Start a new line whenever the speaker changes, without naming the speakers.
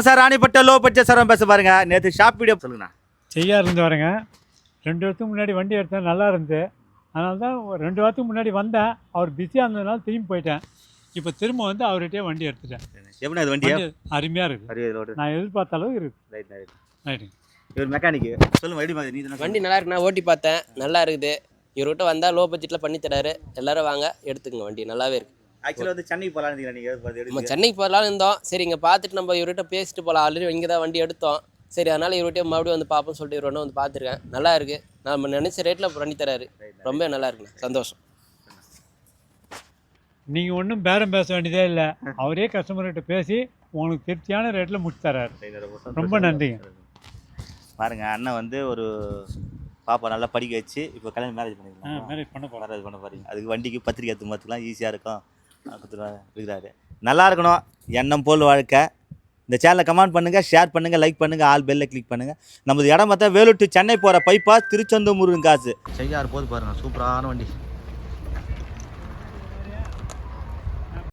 Sir ராணிப்பட்ட low budget sir பேச பாருங்க. நேற்று ஷாப் வீடியோ சொல்லுங்கண்ணா.
செய்யா இருந்து வரேங்க. 2 வருஷத்துக்கு முன்னாடி வண்டி எடுத்தேன், நல்லா இருந்து. அதனால தான் 2 வாரத்துக்கு முன்னாடி வந்தேன். அவர் பிஸியாக இருந்ததுனால திரும்பி போயிட்டேன். இப்போ திரும்ப வந்து அவர்கிட்டயே வண்டி எடுத்துட்டேன்.
எப்படி அது வண்டி
அருமையாக இருக்குது. நான் எதிர்பார்த்த அளவுக்கு இருக்குது. ரைட்டு.
இவர் மெக்கானிக்கு சொல்லுங்க. எப்படி நீ
வண்டி நல்லா இருக்கு. நான் ஓட்டி பார்த்தேன், நல்லா இருக்குது. இவர்கிட்ட வந்தால் லோ பட்ஜெட்டில் பண்ணி தராரு. எல்லாரும் வாங்க எடுத்துக்கங்க, வண்டி நல்லாவே இருக்குது.
ஆக்சுவலாக வந்து சென்னைக்கு போகலான்னு நீங்கள்
நம்ம சென்னைக்கு போகலான்னு இருந்தோம். சரி இங்கே பார்த்துட்டு நம்ம இவர்கிட்ட பேசிட்டு போகலாம். ஆல்ரெடி இங்கே தான் வண்டி எடுத்தோம். சரி அதனால் இவர்கிட்ட மறுபடியும் வந்து பார்ப்போம்னு சொல்லிட்டு இவரோட வந்து பார்த்துருக்கேன். நல்லா இருக்குது. நம்ம நினச்ச ரேட்டில் பண்ணி தராரு. ரொம்ப நல்லா இருக்குண்ணா, சந்தோஷம்.
நீங்கள் ஒன்றும் பேரம் பேச வேண்டியதே இல்லை. அவரே கஸ்டமர்கிட்ட பேசி உங்களுக்கு திருப்தியான ரேட்டில் முடிச்சு தராரு. ரொம்ப நன்றிங்க.
பாருங்க, அண்ணன் வந்து ஒரு பாப்பா நல்லா படிக்க வச்சு இப்போ கல்யாணம் மேரேஜ் பண்ணிக்கலாம்.
மேரேஜ் பண்ண
பாருங்க. அதுக்கு வண்டிக்கு பத்திரிக்கை எடுத்து பார்த்துக்கலாம், ஈஸியாக இருக்கும். இருக்கிறாரு. நல்லா இருக்கணும். எண்ணம் போல் வாழ்க்கை. இந்த சேனலை கமெண்ட் பண்ணுங்கள், ஷேர் பண்ணுங்கள், லைக் பண்ணுங்கள், ஆல் பெல்லை கிளிக் பண்ணுங்கள். நமது இடம் பார்த்தா வேலூர் டு சென்னை போகிற பைபாஸ் திருச்செந்தூர் முருகன் காசு செய்யார் போது பாருங்கள். சூப்பரான வண்டி.